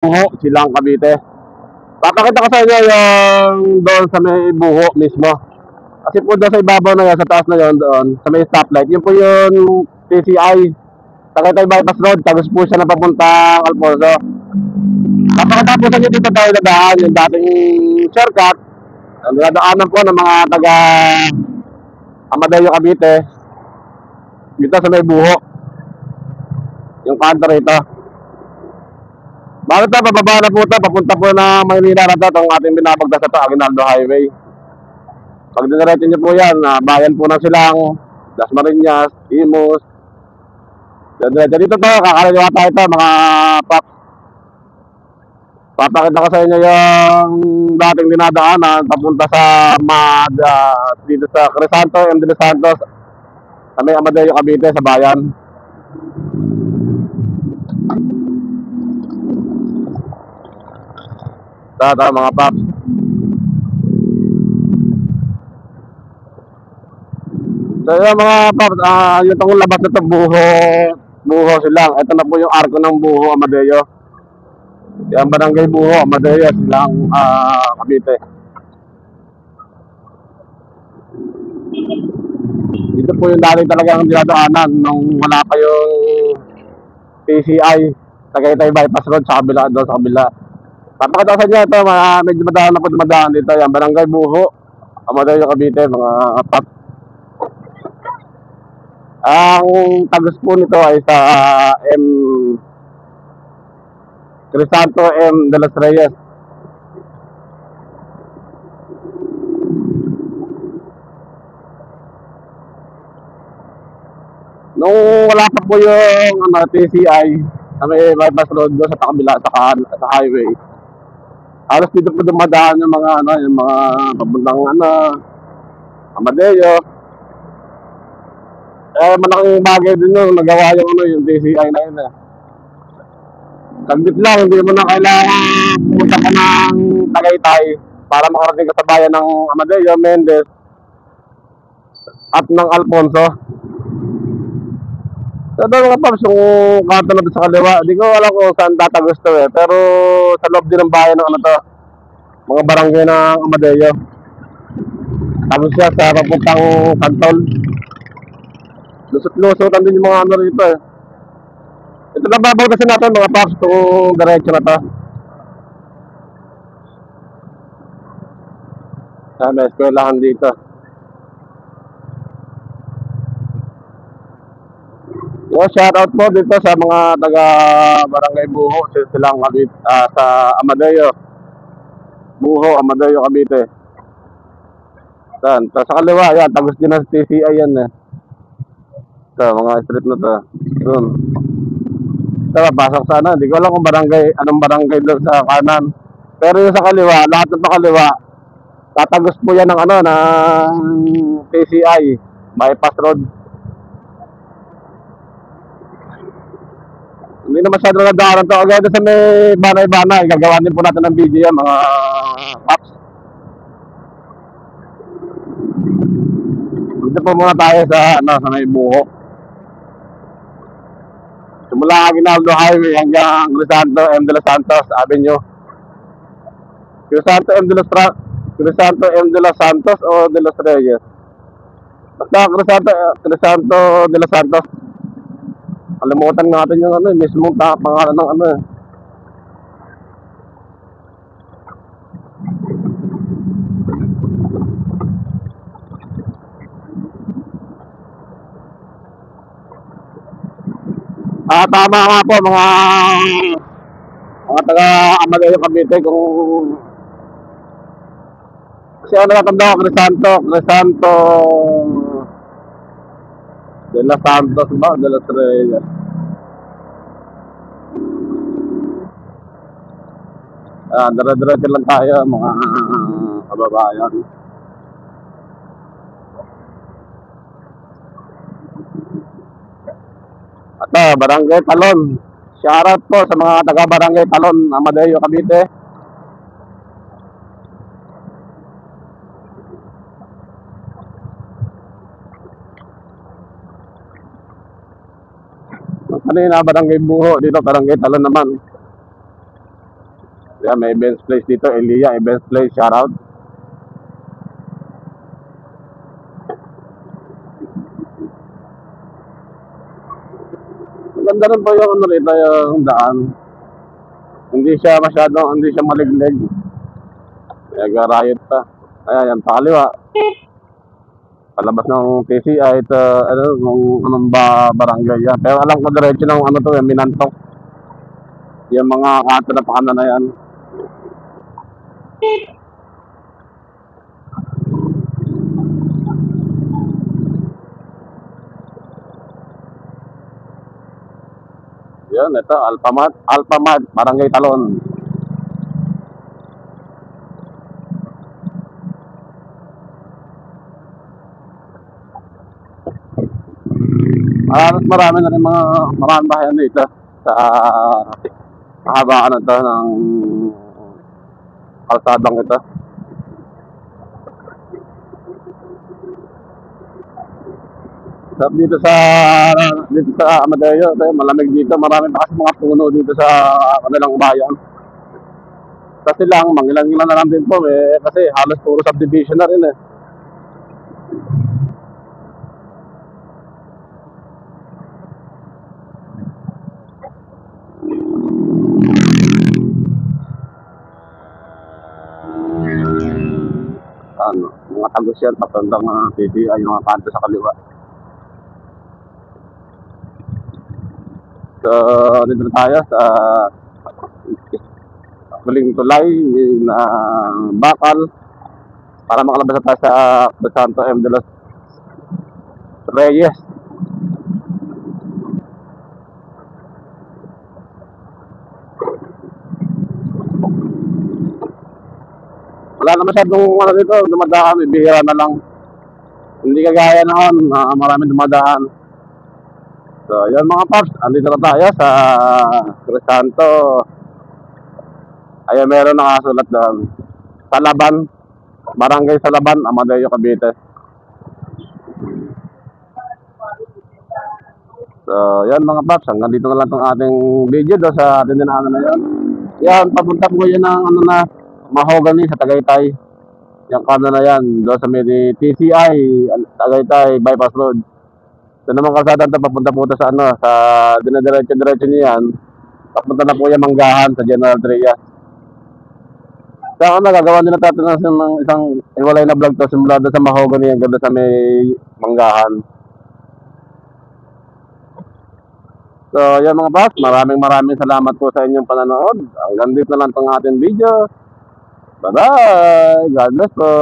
Buho, Silang, Cavite. Papakita ko sa inyo yung doon sa may Buho mismo. Kasi po doon sa ibabaw na yan, sa taas na yon doon, sa may stoplight, yun po yung TCI. Tagaytay Bypass Road, tagos po siya na papuntang Alfonso. Napakatapusan nyo dito tayo nadaan, yung dating shortcut. Ang nadaanan po ng mga taga Amadeo, Cavite. Dito sa may Buho. Yung kanto rito. Bakit na, pababa na po ito, papunta po na Maynila na ito, itong ating binabagdas ito, Aguinaldo Highway. Pag diniretso nyo po yan, bayan po ng Silang, Dasmariñas, Imus. Diretso dito to, kakaliwa tayo ito, mga paps. Papakita ko sa inyo yung dating dinadaanan papunta sa dito sa Crisanto, M. De Los Santos, sa may Amadeo, Cavite, sa bayan. Ito, mga paps. So yung mga paps, yung itong labas na ito, Buho Silang. Ito na po yung arko ng Buho, Amadeo. Yung barangay Buho, Amadeo, Silang, Cavite. Dito po yung dati talagang dinadaanan nung wala pa yung TCI. Tagaytay Bypass Road sa kabila, doon sa kabila. Papakita sa inyo ito, medyo madaan na po dumadaan dito. Yung barangay Buho, Amadeo, Cavite, mga paps. Ang tagos po nito ay sa Crisanto M. De Los Reyes. Nung wala pa po yung TCI sa may bypass road doon sa kabila sa highway. Halos dito po dumadaan yung mga papuntang Amadeo. Malaking bagay din yung nagawa yung TCI na yun. Saglit lang, hindi mo na kailangan pumunta ka ng Tagaytay para makarating ka sa bayan ng Amadeo, Mendez at ng Alfonso. So doon mga paps, yung kanto na sa kaliwa, hindi ko alam kung saan tatagos to pero sa loob din ng bayan ng mga barangay ng Amadeo. Tapos siya sa papuntang Santol. Lusot-lusotan din yung mga rito Ito na babagdasin natin mga paps, itong diretso na to. May eskwelahan dito. Shout out po dito sa mga taga Barangay Buho, Silang, Cavite, sa Amadeo. Buho, Amadeo, Cavite. Sa kaliwa, yan, tagos din ng TCI yan Ito, mga street na to. Doon. Ito, pasok sana. Hindi ko alam kung anong barangay doon sa kanan. Pero yung sa kaliwa, lahat ng pakaliwa, tatagos po yan ng TCI, bypass road. Hindi na masyado nadaanan to. Agad sa may banay-banay, gagawa din po natin ng video yan, mga paps. Dito po muna tayo sa may Buho. Simula Aguinaldo Highway hanggang Crisanto M. De Los Santos Avenue. Crisanto M. De Los Santos o De Los Reyes? Basta Crisanto De Los Santos. Kalimutan natin yung mismong pangalan ng tama nga po mga taga Amadeo, Cavite, kung kasi natanda ko Crisanto De Los Santos ba? De Los Reyes. Dire-diretso lang tayo mga kababayan. Barangay Talon. Shoutout po sa mga taga Barangay Talon, Amadeo, Cavite. Kanina Barangay Buho, dito Barangay Talon naman. Yan, may events place dito, Elia Events Place, shoutout. Maganda rin po yung ano rito, yung daan. Hindi siya maliglig. Nag-riot pa. Ayan, yan, pakaliwa. Palabas ng TCI, ito, ano, anong barangay yan. Pero alam ko diretso ng ano to, yung Minantok. Yung mga kato na pakana na yan. Yan, ito, Alphamart, Barangay Talon. Marami na rin marami bahayan dito sa kahabaan ito ng kalsadang ito. Dito sa Amadeo, malamig dito, marami pa kasi mga puno dito sa kanilang bayan. Kasi lang, mangilan-ngilan na lang din po kasi halos puro subdivision na rin eh. Ano, mga tagos yan, patandang TCI, yung mga kanto sa kaliwa. So, dito na tayo sa huling tulay na bakal para makalabas na tayo sa Santo M. de los Reyes. Wala na masyadong ano dito, dumadaan, bihira na lang. Hindi kagaya noon, maraming dumadaan. So, yan mga paps, andito na tayo sa Crisanto. Ayan, meron nakasulat doon. Salaban, Barangay Salaban, Amadeo, Cavite. So, yan mga paps, hanggang dito na lang itong ating video doon sa ating dinaanan na yan. Yan, papunta po yan ng ano na, Mahogany sa Tagaytay. Yung kano na yan, doon sa may TCI, Tagaytay, Bypass Road. Ito naman kalsada ito, papunta po ito sa ano, sa dinadiretso niya yan. Papunta na po yung Manggahan sa General Trias. Kaya ano, gagawa nila natin ng isang iwalay na vlog to, simula doon sa Mahogany, hanggang doon sa may Manggahan. So, yan mga boss, maraming salamat po sa inyong panonood. Hanggang dito na lang itong ating video. Bye-bye! God bless po!